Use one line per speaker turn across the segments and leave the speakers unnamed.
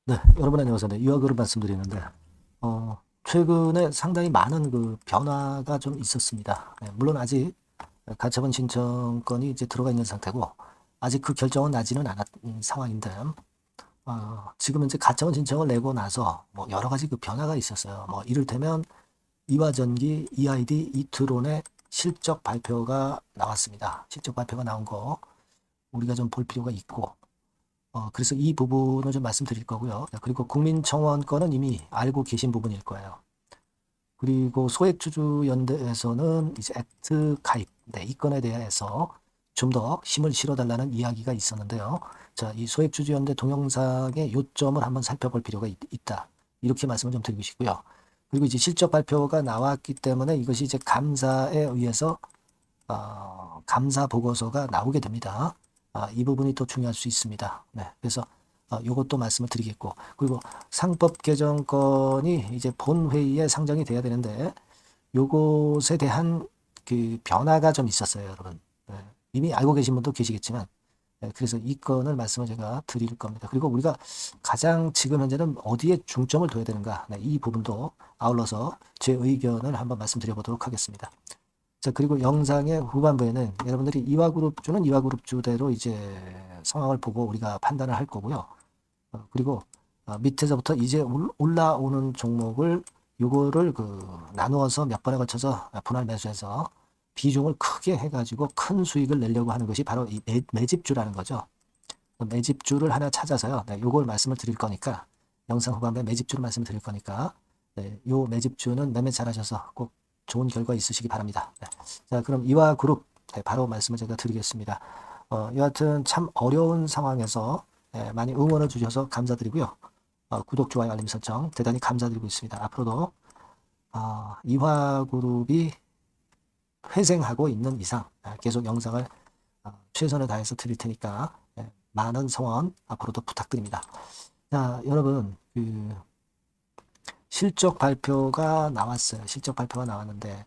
네, 여러분 안녕하세요. 네, 유학으로 말씀드리는데, 최근에 상당히 많은 그 변화가 좀 있었습니다. 네, 물론 아직 가처분 신청건이 이제 들어가 있는 상태고, 아직 그 결정은 나지는 않은 상황인데, 지금 이제 가처분 신청을 내고 나서 뭐 여러 가지 그 변화가 있었어요. 뭐 이를테면 이화전기 EID 이투론의 실적 발표가 나왔습니다. 실적 발표가 나온 거 우리가 좀 볼 필요가 있고, 그래서 이 부분을 좀 말씀드릴 거고요. 그리고 국민청원 건은 이미 알고 계신 부분일 거예요. 그리고 소액주주연대에서는 이제 액트 가입, 네, 이 건에 대해서 좀 더 힘을 실어달라는 이야기가 있었는데요. 자, 이 소액주주연대 동영상의 요점을 한번 살펴볼 필요가 있다. 이렇게 말씀을 좀 드리고 싶고요. 그리고 이제 실적 발표가 나왔기 때문에 이것이 이제 감사에 의해서 감사 보고서가 나오게 됩니다. 이 부분이 또 중요할 수 있습니다. 네, 그래서 이것도 말씀을 드리겠고, 그리고 상법 개정건이 이제 본회의에 상정이 돼야 되는데 요것에 대한 그 변화가 좀 있었어요, 여러분. 네, 이미 알고 계신 분도 계시겠지만, 네, 그래서 이 건을 말씀을 제가 드릴 겁니다. 그리고 우리가 가장 지금 현재는 어디에 중점을 둬야 되는가, 네, 이 부분도 아울러서 제 의견을 한번 말씀드려 보도록 하겠습니다. 자, 그리고 영상의 후반부에는 여러분들이 이화그룹주는 이화그룹주대로 이제 상황을 보고 우리가 판단을 할 거고요. 그리고 밑에서부터 이제 올라오는 종목을 요거를 그 나누어서 몇 번에 걸쳐서 분할 매수해서 비중을 크게 해가지고 큰 수익을 내려고 하는 것이 바로 이 매집주라는 거죠. 매집주를 하나 찾아서요. 네, 요걸 말씀을 드릴 거니까 영상 후반부에 매집주를 말씀을 드릴 거니까 네, 요 매집주는 매매 잘하셔서 꼭 좋은 결과 있으시기 바랍니다. 네. 자, 그럼 이화그룹 네, 바로 말씀을 제가 드리겠습니다. 여하튼 참 어려운 상황에서 많이 응원해 주셔서 감사드리고요. 구독, 좋아요, 알림 설정 대단히 감사드리고 있습니다. 앞으로도 이화그룹이 회생하고 있는 이상 계속 영상을 최선을 다해서 드릴 테니까 많은 성원 앞으로도 부탁드립니다. 자, 여러분 그 실적 발표가 나왔어요. 실적 발표가 나왔는데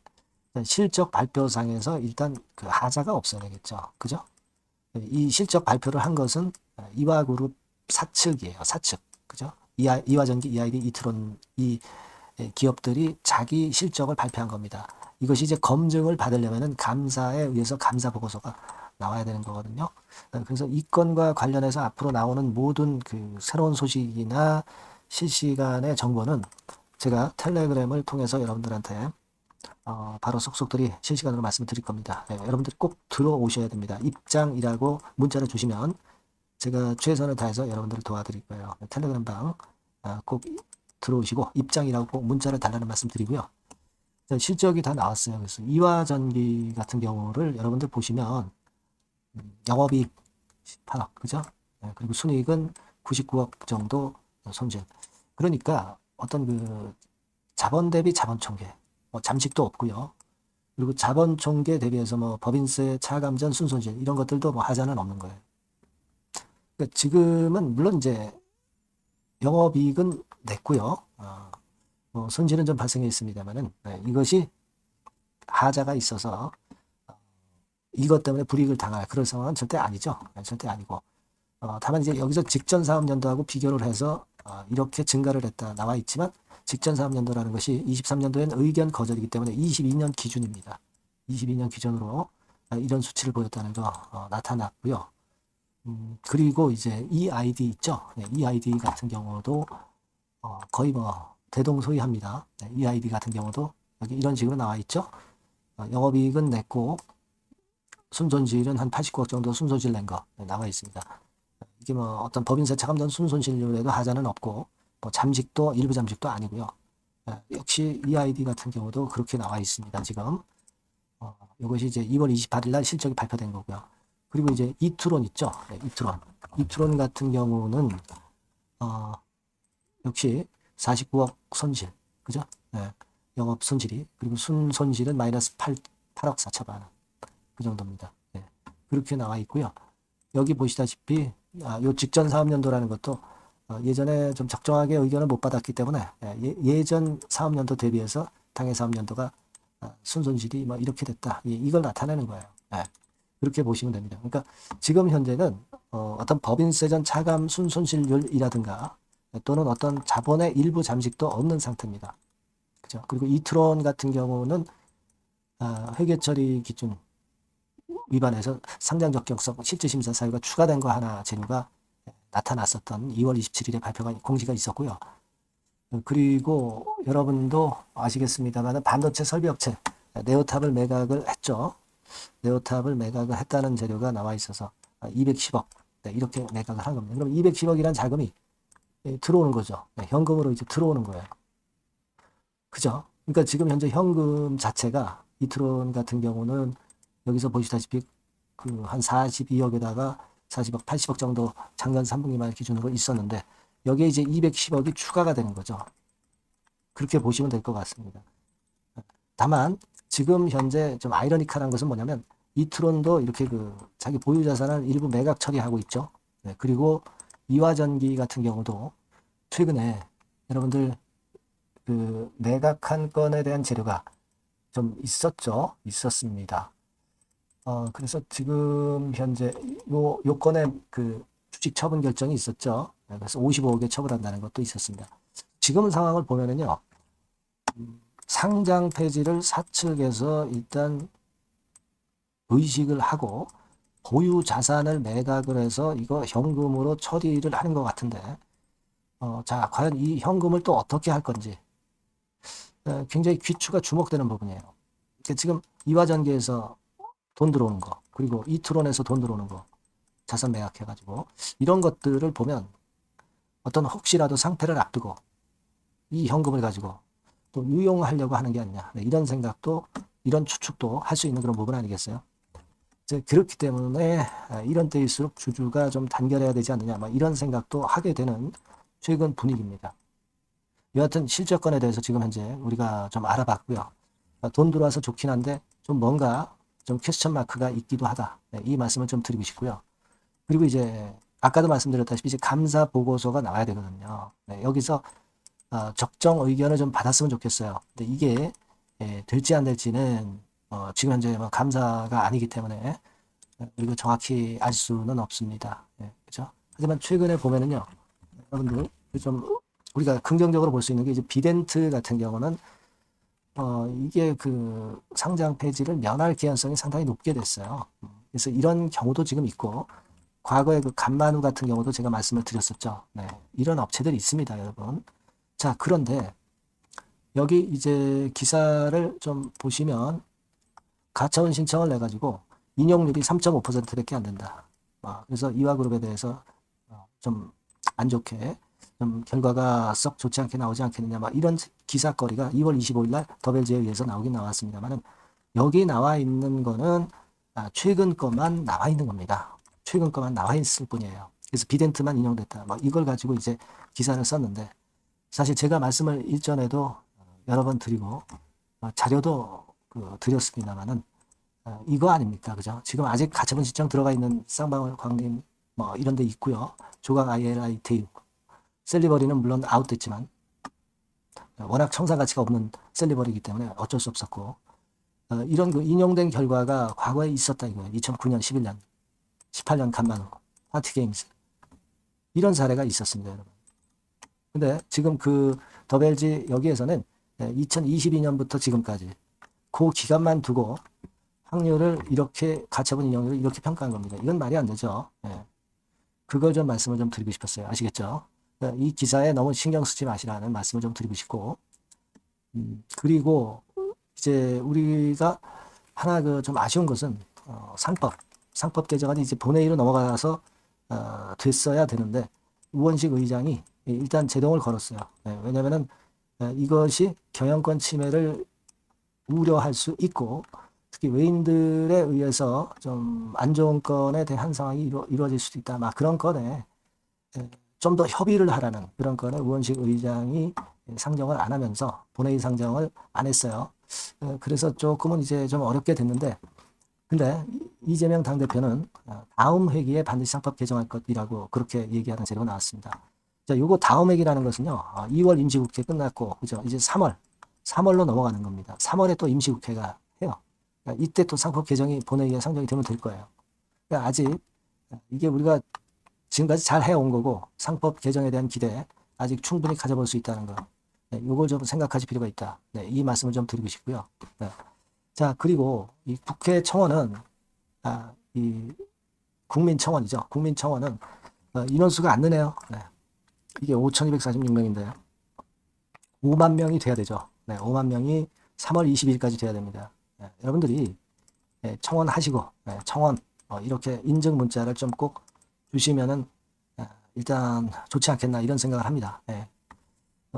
실적 발표상에서 일단 그 하자가 없어야 되겠죠. 그죠? 이 실적 발표를 한 것은 이화그룹 사측이에요. 사측. 그죠? 이화전기, EID, 이트론 이 기업들이 자기 실적을 발표한 겁니다. 이것이 이제 검증을 받으려면은 감사에 의해서 감사 보고서가 나와야 되는 거거든요. 그래서 이 건과 관련해서 앞으로 나오는 모든 그 새로운 소식이나 실시간의 정보는 제가 텔레그램을 통해서 여러분들한테 바로 속속들이 실시간으로 말씀을 드릴 겁니다. 네, 여러분들이 꼭 들어오셔야 됩니다. 입장이라고 문자를 주시면 제가 최선을 다해서 여러분들을 도와드릴 거예요. 텔레그램 방 꼭 들어오시고 입장이라고 꼭 문자를 달라는 말씀 드리고요. 실적이 다 나왔어요. 그래서 이화전기 같은 경우를 여러분들 보시면 영업이익 18억, 그죠? 네, 그리고 순이익은 99억 정도 손실. 그러니까 어떤 그 자본 대비 자본 총계, 뭐 잠식도 없고요. 그리고 자본 총계 대비해서 뭐 법인세, 차감전, 순손실 이런 것들도 뭐 하자는 없는 거예요. 그러니까 지금은 물론 이제 영업이익은 냈고요. 뭐 손실은 좀 발생해 있습니다만은 이것이 하자가 있어서 이것 때문에 불이익을 당할 그런 상황은 절대 아니죠. 절대 아니고 다만 이제 여기서 직전 사업연도하고 비교를 해서 이렇게 증가를 했다 나와 있지만 직전 사업연도라는 것이 23년도엔 의견 거절이기 때문에 22년 기준입니다. 22년 기준으로 이런 수치를 보였다는 거 나타났고요. 그리고 이제 EID 있죠. 네, EID 같은 경우도 거의 뭐 대동소이합니다. 네, EID 같은 경우도 여기 이런 식으로 나와 있죠. 영업이익은 냈고 순손실은 한 89억 정도 순손실 낸 거 나와 있습니다. 이게 뭐 어떤 법인세 차감전 순손실률에도 하자는 없고 뭐 잠식도 일부 잠식도 아니고요. 역시 EID 같은 경우도 그렇게 나와 있습니다. 지금 이것이 이제 2월 28일 날 실적이 발표된 거고요. 그리고 이제 이투론 있죠. 네, 이투론. 이투론 같은 경우는 역시 49억 손실, 그죠? 네, 영업 손실이 그리고 순손실은 마이너스 8억 4천만 원. 그 정도입니다. 네, 그렇게 나와 있고요. 여기 보시다시피 요 직전 사업연도라는 것도 예전에 좀 적정하게 의견을 못 받았기 때문에 예전 사업연도 대비해서 당해 사업연도가 순손실이 뭐 이렇게 됐다. 이걸 나타내는 거예요. 네, 그렇게 보시면 됩니다. 그러니까 지금 현재는 어떤 법인세 전 차감 순손실률이라든가 또는 어떤 자본의 일부 잠식도 없는 상태입니다. 그죠? 그리고 이트론 같은 경우는 회계 처리 기준 위반해서 상장 적격성 실질 심사 사유가 추가된 거 하나 재료가 나타났었던 2월 27일에 발표가 공지가 있었고요. 그리고 여러분도 아시겠습니다만 반도체 설비업체 네오탑을 매각을 했죠. 네오탑을 매각을 했다는 재료가 나와 있어서 210억 이렇게 매각을 한 겁니다. 그럼 210억이란 자금이 들어오는 거죠. 현금으로 이제 들어오는 거예요. 그죠? 그러니까 지금 현재 현금 자체가 이트론 같은 경우는 여기서 보시다시피 그 한 42억에다가 40억, 80억 정도 작년 3분기 말 기준으로 있었는데 여기에 이제 210억이 추가가 되는 거죠. 그렇게 보시면 될 것 같습니다. 다만 지금 현재 좀 아이러니컬한 것은 뭐냐면 이트론도 이렇게 그 자기 보유 자산을 일부 매각 처리하고 있죠. 그리고 이화전기 같은 경우도 최근에 여러분들 그 매각한 건에 대한 재료가 좀 있었습니다. 그래서 지금 현재 요 건에 그 주식 처분 결정이 있었죠. 그래서 55억에 처분한다는 것도 있었습니다. 지금 상황을 보면은요, 상장 폐지를 사측에서 일단 의식을 하고 보유 자산을 매각을 해서 이거 현금으로 처리를 하는 것 같은데, 자, 과연 이 현금을 또 어떻게 할 건지 굉장히 귀추가 주목되는 부분이에요. 그러니까 지금 이화전기에서 돈 들어오는 거, 그리고 이트론에서 돈 들어오는 거, 자산 매각해가지고 이런 것들을 보면 어떤 혹시라도 상패를 앞두고 이 현금을 가지고 또 유용하려고 하는 게 아니냐, 이런 생각도 이런 추측도 할 수 있는 그런 부분 아니겠어요? 그렇기 때문에 이런 때일수록 주주가 좀 단결해야 되지 않느냐, 이런 생각도 하게 되는 최근 분위기입니다. 여하튼 실적권에 대해서 지금 현재 우리가 좀 알아봤고요. 돈 들어와서 좋긴 한데 좀 뭔가 좀 퀘스천 마크가 있기도 하다. 이 말씀을 좀 드리고 싶고요. 그리고 이제 아까도 말씀드렸다시피 이제 감사 보고서가 나와야 되거든요. 여기서 적정 의견을 좀 받았으면 좋겠어요. 근데 이게 될지 안 될지는 지금 현재 감사가 아니기 때문에 그리고 정확히 알 수는 없습니다. 그죠? 하지만 최근에 보면은요, 여러분들 좀 우리가 긍정적으로 볼 수 있는 게 이제 비덴트 같은 경우는 이게 그 상장 폐지를 면할 개연성이 상당히 높게 됐어요. 그래서 이런 경우도 지금 있고, 과거에 그 간만우 같은 경우도 제가 말씀을 드렸었죠. 이런 업체들이 있습니다, 여러분. 자, 그런데 여기 이제 기사를 좀 보시면 가처분 신청을 내가지고 인용률이 3.5%밖에 안 된다. 그래서 이화그룹에 대해서 좀 안 좋게 좀 결과가 썩 좋지 않게 나오지 않겠느냐, 이런 기사거리가 2월 25일 날 더벨지에 의해서 나오긴 나왔습니다만은 여기 나와 있는 거는 최근 것만 나와 있는 겁니다. 최근 것만 나와 있을 뿐이에요. 그래서 비덴트만 인용됐다. 이걸 가지고 이제 기사를 썼는데 사실 제가 말씀을 일전에도 여러 번 드리고 자료도 드렸습니다만은 이거 아닙니까? 그죠? 지금 아직 가처분 신청 들어가 있는 쌍방울 광림 이런 데 있고요. 조각 ILI 대육. 셀리버리는 물론 아웃됐지만 워낙 청산 가치가 없는 셀리버리이기 때문에 어쩔 수 없었고 이런 그 인용된 결과가 과거에 있었다 이거예요. 2009년, 11년, 18년 간만후 파티게임즈 이런 사례가 있었습니다, 여러분. 근데 지금 그 더벨지 여기에서는 2022년부터 지금까지 그 기간만 두고 확률을 이렇게 가처분 인용률을 이렇게 평가한 겁니다. 이건 말이 안 되죠. 그걸 좀 말씀을 좀 드리고 싶었어요. 아시겠죠? 이 기사에 너무 신경 쓰지 마시라는 말씀을 좀 드리고 싶고 그리고 이제 우리가 하나 그 좀 아쉬운 것은 상법 개정안이 이제 본회의로 넘어가서 됐어야 되는데 우원식 의장이 일단 제동을 걸었어요. 왜냐하면은 이것이 경영권 침해를 우려할 수 있고 특히 외인들에 의해서 좀 안 좋은 건에 대한 상황이 이루어질 수도 있다. 그런 건에 좀 더 협의를 하라는 그런 건에 우원식 의장이 상정을 안 하면서 본회의 상정을 안 했어요. 그래서 조금은 이제 좀 어렵게 됐는데 근데 이재명 당대표는 다음 회기에 반드시 상법 개정할 것이라고 그렇게 얘기하는 자료가 나왔습니다. 자, 요거 다음 회기라는 것은요, 2월 임시국회 끝났고, 그죠? 이제 3월로 넘어가는 겁니다. 3월에 또 임시국회가 해요. 그러니까 이때 또 상법 개정이 본회의에 상정이 되면 될 거예요. 그러니까 아직 이게 우리가 지금까지 잘 해온 거고, 상법 개정에 대한 기대 아직 충분히 가져볼 수 있다는 거. 네, 요걸 좀 생각하실 필요가 있다. 네, 이 말씀을 좀 드리고 싶고요. 네. 자, 그리고 이 국회 청원은, 이 국민청원이죠. 국민청원은 인원수가 안 느네요. 네. 이게 5,246명인데요. 5만 명이 돼야 되죠. 네, 5만 명이 3월 20일까지 돼야 됩니다. 네, 여러분들이 청원하시고 청원 이렇게 인증 문자를 좀 꼭 주시면은 일단 좋지 않겠나 이런 생각을 합니다.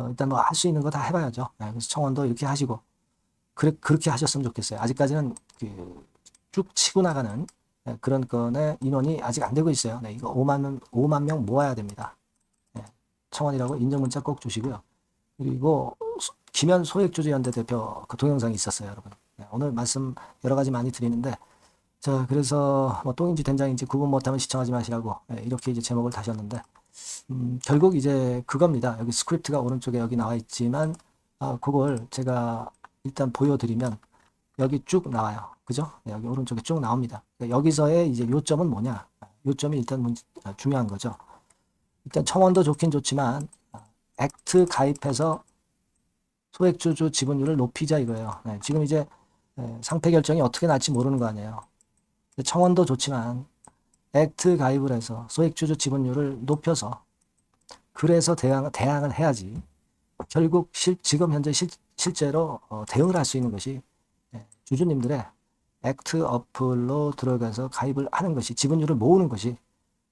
일단 뭐 할 수 있는 거 다 해봐야죠. 그래서 청원도 이렇게 하시고 그렇게 하셨으면 좋겠어요. 아직까지는 쭉 치고 나가는 그런 건의 인원이 아직 안 되고 있어요. 이거 5만 명 모아야 됩니다. 청원이라고 인증 문자 꼭 주시고요. 그리고 김현 소액주주연대 대표 그 동영상이 있었어요, 여러분. 오늘 말씀 여러 가지 많이 드리는데, 자, 그래서 뭐 똥인지 된장인지 구분 못하면 시청하지 마시라고 이렇게 이제 제목을 다셨는데, 결국 이제 그겁니다. 여기 스크립트가 오른쪽에 여기 나와 있지만, 그걸 제가 일단 보여드리면 여기 쭉 나와요. 그죠? 여기 오른쪽에 쭉 나옵니다. 그러니까 여기서의 이제 요점은 뭐냐? 요점이 일단 중요한 거죠. 일단 청원도 좋긴 좋지만, 액트 가입해서 소액주주 지분율을 높이자 이거예요. 지금 이제 상패 결정이 어떻게 날지 모르는 거 아니에요. 청원도 좋지만 액트 가입을 해서 소액주주 지분율을 높여서 그래서 대항을 해야지. 결국 지금 현재 실제로 대응을 할 수 있는 것이 주주님들의 액트 어플로 들어가서 가입을 하는 것이 지분율을 모으는 것이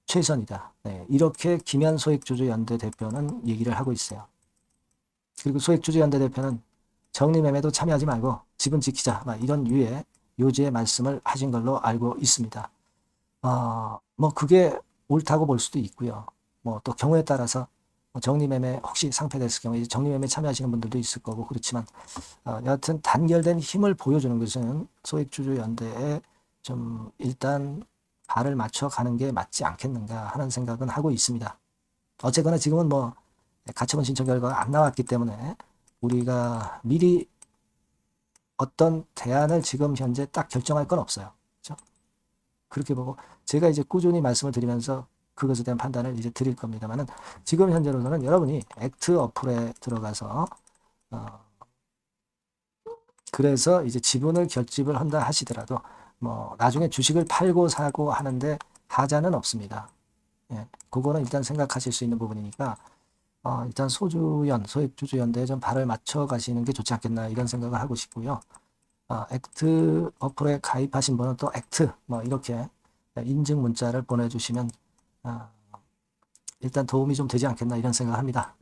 최선이다. 이렇게 김현 소액주주연대 대표는 얘기를 하고 있어요. 그리고 소액주주연대 대표는 정리매매도 참여하지 말고 지분 지키자 이런 유의 요지의 말씀을 하신 걸로 알고 있습니다. 뭐 그게 옳다고 볼 수도 있고요. 뭐 또 경우에 따라서 정리매매 혹시 상폐됐을 경우에 정리매매 참여하시는 분들도 있을 거고 그렇지만 여하튼 단결된 힘을 보여주는 것은 소액주주연대에 좀 일단 발을 맞춰 가는 게 맞지 않겠는가 하는 생각은 하고 있습니다. 어쨌거나 지금은 뭐 가처분 신청 결과가 안 나왔기 때문에 우리가 미리 어떤 대안을 지금 현재 딱 결정할 건 없어요. 그렇죠? 그렇게 보고 제가 이제 꾸준히 말씀을 드리면서 그것에 대한 판단을 이제 드릴 겁니다만은 지금 현재로서는 여러분이 액트 어플에 들어가서 그래서 이제 지분을 결집을 한다 하시더라도 뭐 나중에 주식을 팔고 사고 하는데 하자는 없습니다. 그거는 일단 생각하실 수 있는 부분이니까 일단 소액주주연대에 좀 발을 맞춰 가시는 게 좋지 않겠나 이런 생각을 하고 싶고요. 액트 어플에 가입하신 분은 또 액트 뭐 이렇게 인증 문자를 보내주시면 일단 도움이 좀 되지 않겠나 이런 생각을 합니다.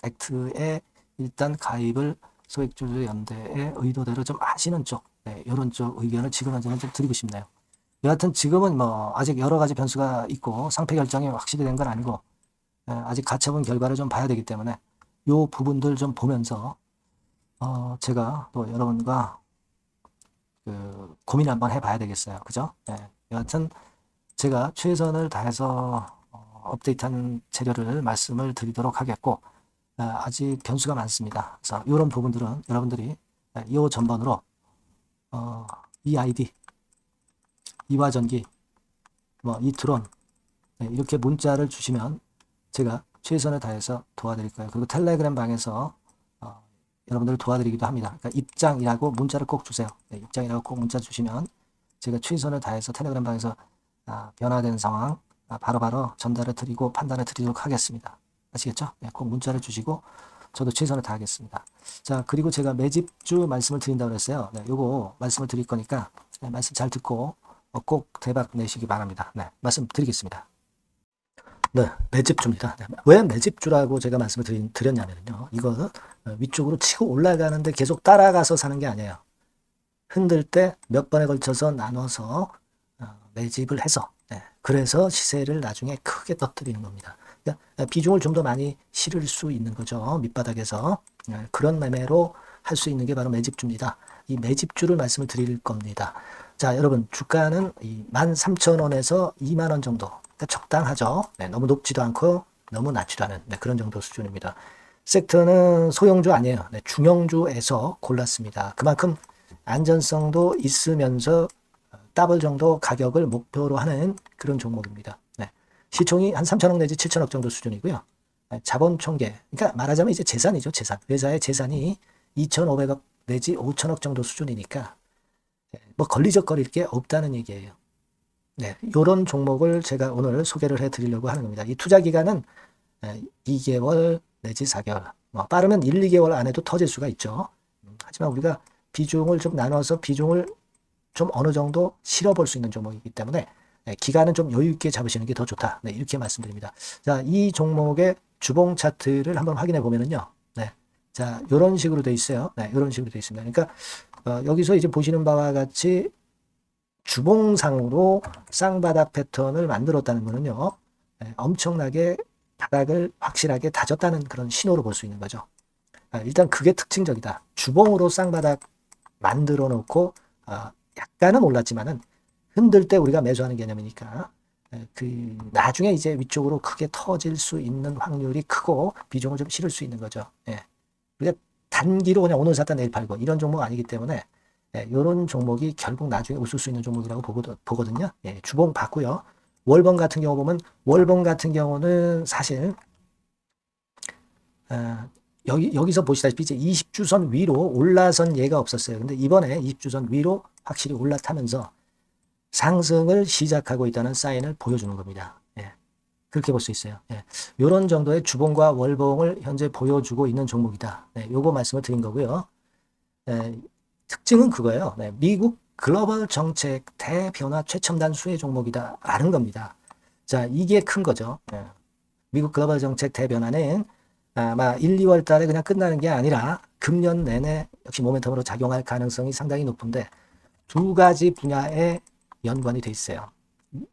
액트에 일단 가입을 소액주주연대의 의도대로 좀 하시는 쪽 이런 쪽 의견을 지금 현재는 좀 드리고 싶네요. 여하튼 지금은 뭐 아직 여러 가지 변수가 있고 상패 결정이 확실히 된 건 아니고 아직 가처분 결과를 좀 봐야 되기 때문에 요 부분들 좀 보면서 제가 또 여러분과 고민 한번 해봐야 되겠어요. 그죠? 여하튼 제가 최선을 다해서 업데이트한 재료를 말씀을 드리도록 하겠고 아직 변수가 많습니다. 그래서 이런 부분들은 여러분들이 이 전번으로 이 아이디, 이화전기, 뭐 이트론 이렇게 문자를 주시면 제가 최선을 다해서 도와드릴 거예요. 그리고 텔레그램 방에서 여러분들을 도와드리기도 합니다. 그러니까 입장이라고 문자를 꼭 주세요. 입장이라고 꼭 문자 주시면 제가 최선을 다해서 텔레그램 방에서 변화된 상황 바로바로 전달을 드리고 판단을 드리도록 하겠습니다. 아시겠죠? 꼭 문자를 주시고 저도 최선을 다하겠습니다. 자, 그리고 제가 매집주 말씀을 드린다고 했어요. 요거 말씀을 드릴 거니까 말씀 잘 듣고 꼭 대박 내시기 바랍니다. 말씀 드리겠습니다. 매집주입니다. 왜 매집주라고 제가 말씀을 드렸냐면요. 이거는 위쪽으로 치고 올라가는데 계속 따라가서 사는 게 아니에요. 흔들 때 몇 번에 걸쳐서 나눠서 매집을 해서 그래서 시세를 나중에 크게 터뜨리는 겁니다. 그러니까 비중을 좀 더 많이 실을 수 있는 거죠. 밑바닥에서 그런 매매로 할 수 있는 게 바로 매집주입니다. 이 매집주를 말씀을 드릴 겁니다. 자, 여러분 주가는 13,000원에서 2만 원 정도 그러니까 적당하죠. 너무 높지도 않고 너무 낮지도 않은 그런 정도 수준입니다. 섹터는 소형주 아니에요. 중형주에서 골랐습니다. 그만큼 안전성도 있으면서 더블 정도 가격을 목표로 하는 그런 종목입니다. 시총이 한 3천억 내지 7천억 정도 수준이고요. 자본 총계, 그러니까 말하자면 이제 재산이죠, 재산. 회사의 재산이 2,500억 내지 5천억 정도 수준이니까 뭐 걸리적거릴 게 없다는 얘기예요. 네, 이런 종목을 제가 오늘 소개를 해드리려고 하는 겁니다. 이 투자 기간은 2개월 내지 4개월, 뭐 빠르면 1, 2개월 안에도 터질 수가 있죠. 하지만 우리가 비중을 좀 나눠서 비중을 좀 어느 정도 실어볼 수 있는 종목이기 때문에 기간은 좀 여유 있게 잡으시는 게 더 좋다. 네, 이렇게 말씀드립니다. 자, 이 종목의 주봉 차트를 한번 확인해 보면은요. 네. 자, 이런 식으로 돼 있어요. 네, 이런 식으로 돼 있습니다. 그러니까 여기서 이제 보시는 바와 같이 주봉상으로 쌍바닥 패턴을 만들었다는 거는요. 네, 엄청나게 바닥을 확실하게 다졌다는 그런 신호로 볼 수 있는 거죠. 일단 그게 특징적이다. 주봉으로 쌍바닥 만들어 놓고 약간은 올랐지만은 흔들 때 우리가 매수하는 개념이니까 그 나중에 이제 위쪽으로 크게 터질 수 있는 확률이 크고 비중을 좀 실을 수 있는 거죠. 예. 우리가 단기로 그냥 오늘 샀다 내일 팔고 이런 종목 아니기 때문에 이런 종목이 결국 나중에 웃을 수 있는 종목이라고 보거든요. 예, 주봉 봤고요. 월봉 같은 경우 보면 월봉 같은 경우는 사실 여기서 보시다시피 이제 20주선 위로 올라선 예가 없었어요. 근데 이번에 20주선 위로 확실히 올라타면서 상승을 시작하고 있다는 사인을 보여주는 겁니다. 예, 그렇게 볼 수 있어요. 예, 이런 정도의 주봉과 월봉을 현재 보여주고 있는 종목이다. 네, 요거 말씀을 드린 거고요. 특징은 그거예요. 네, 미국 글로벌 정책 대변화 최첨단 수혜 종목이다 라는 겁니다. 자, 이게 큰 거죠. 예, 미국 글로벌 정책 대변화는 아마 1, 2월 달에 그냥 끝나는 게 아니라 금년 내내 역시 모멘텀으로 작용할 가능성이 상당히 높은데 두 가지 분야에 연관이 돼 있어요.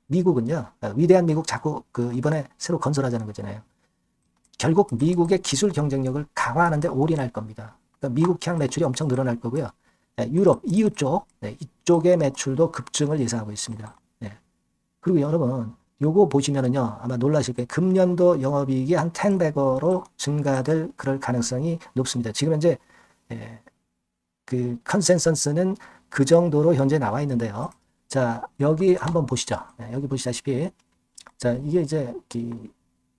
미국은요, 위대한 미국 자꾸 이번에 새로 건설하자는 거잖아요. 결국 미국의 기술 경쟁력을 강화하는데 올인할 겁니다. 그러니까 미국향 매출이 엄청 늘어날 거고요. 유럽, EU 쪽, 이쪽의 매출도 급증을 예상하고 있습니다. 그리고 여러분, 요거 보시면은요, 아마 놀라실 거예요. 금년도 영업이익이 한 10배로 증가될 그럴 가능성이 높습니다. 지금 현재 그 컨센서스는 그 정도로 현재 나와 있는데요. 자, 여기 한번 보시죠. 여기 보시다시피, 자, 이게 이제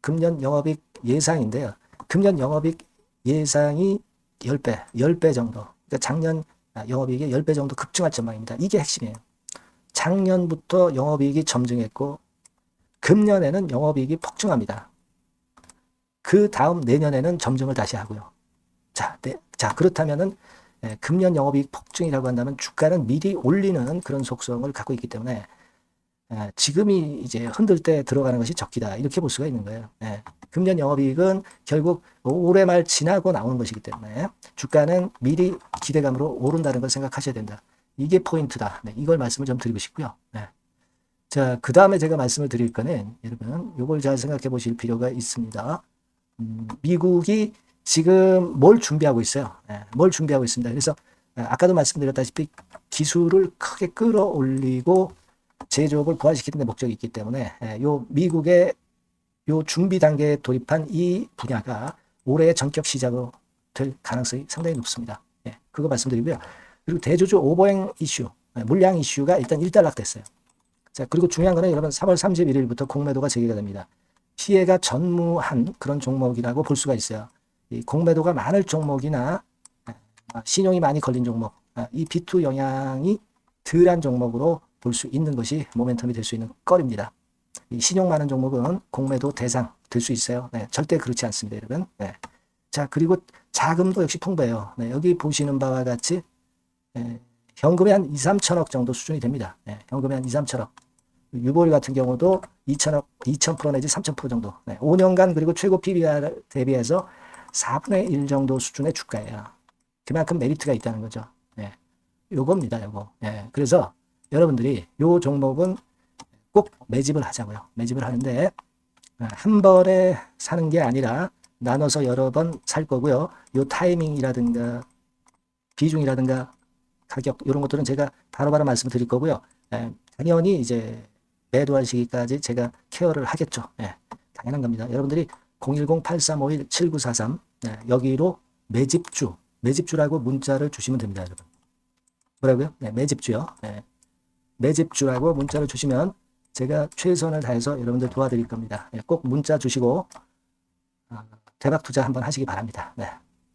금년 영업이익 예상인데요. 금년 영업이익 예상이 10배 정도. 그러니까 작년 영업이익이 10배 정도 급증할 전망입니다. 이게 핵심이에요. 작년부터 영업이익이 점증했고, 금년에는 영업이익이 폭증합니다. 그 다음 내년에는 점증을 다시 하고요. 자, 그렇다면은 금년 영업이익 폭증이라고 한다면 주가는 미리 올리는 그런 속성을 갖고 있기 때문에 지금이 이제 흔들 때 들어가는 것이 적기다 이렇게 볼 수가 있는 거예요. 금년 영업이익은 결국 올해 말 지나고 나오는 것이기 때문에 주가는 미리 기대감으로 오른다는 걸 생각하셔야 된다. 이게 포인트다. 이걸 말씀을 좀 드리고 싶고요. 자, 그 다음에 제가 말씀을 드릴 거는 여러분 이걸 잘 생각해 보실 필요가 있습니다. 미국이 지금 뭘 준비하고 있어요. 뭘 준비하고 있습니다. 그래서 아까도 말씀드렸다시피 기술을 크게 끌어올리고 제조업을 부활시키는 데 목적이 있기 때문에 요 미국의 요 준비 단계에 돌입한 이 분야가 올해의 전격 시작으로 될 가능성이 상당히 높습니다. 그거 말씀드리고요. 그리고 대주주 오버행 이슈, 물량 이슈가 일단 일단락됐어요. 자, 그리고 중요한 거는 여러분 3월 31일부터 공매도가 재개가 됩니다. 피해가 전무한 그런 종목이라고 볼 수가 있어요. 이 공매도가 많을 종목이나 신용이 많이 걸린 종목, 이 비투 영향이 덜한 종목으로 볼 수 있는 것이 모멘텀이 될 수 있는 거리입니다. 이 신용 많은 종목은 공매도 대상 될 수 있어요. 절대 그렇지 않습니다, 여러분. 자, 그리고 자금도 역시 풍부해요. 여기 보시는 바와 같이 현금이 한 2, 3천억 정도 수준이 됩니다. 현금이 한 2, 3천억. 유보리 같은 경우도 2천억, 2,000% 내지 3,000% 정도. 5년간 그리고 최고 PBR 대비해서 4분의 1 정도 수준의 주가예요. 그만큼 메리트가 있다는 거죠. 요겁니다, 요거. 그래서 여러분들이 요 종목은 꼭 매집을 하자고요. 매집을 하는데 한 번에 사는 게 아니라 나눠서 여러 번 살 거고요. 요 타이밍이라든가 비중이라든가 가격 이런 것들은 제가 바로바로 말씀을 드릴 거고요. 당연히 이제 매도할 시기까지 제가 케어를 하겠죠. 당연한 겁니다. 여러분들이 010-8351-7943 여기로 매집주라고 문자를 주시면 됩니다, 여러분. 뭐라고요? 매집주요. 매집주라고 문자를 주시면 제가 최선을 다해서 여러분들 도와드릴 겁니다. 꼭 문자 주시고 대박 투자 한번 하시기 바랍니다. 네.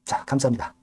자, 감사합니다.